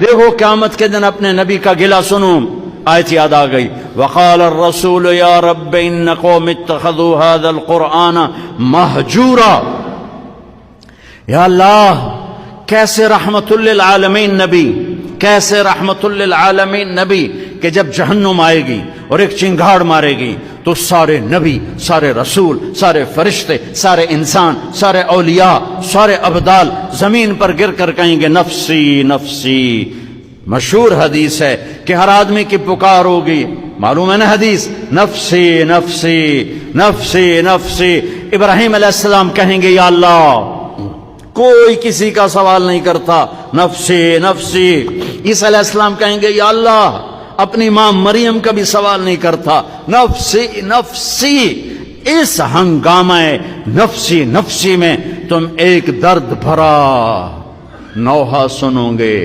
دیکھو قیامت کے دن اپنے نبی کا گلہ سنو. آیت یاد آ گئی. وقال الرسول یا رب ان قوم اتخذوا هذا القرآن مہجورا. یا اللہ کیسے رحمت للعالمین نبی، کیسے رحمت للعالمین نبی کہ جب جہنم آئے گی اور ایک چنگھاڑ مارے گی تو سارے نبی، سارے رسول، سارے فرشتے، سارے انسان، سارے اولیاء، سارے ابدال زمین پر گر کر کہیں گے نفسی نفسی. مشہور حدیث ہے کہ ہر آدمی کی پکار ہوگی، معلوم ہے نا حدیث، نفسی نفسی نفسی نفسی. ابراہیم علیہ السلام کہیں گے یا اللہ، کوئی کسی کا سوال نہیں کرتا، نفسی نفسی. عیسیٰ علیہ السلام کہیں گے یا اللہ، اپنی ماں مریم کا بھی سوال نہیں کرتا، نفسی نفسی. اس ہنگامہ نفسی نفسی میں تم ایک درد بھرا نوحہ سنو گے.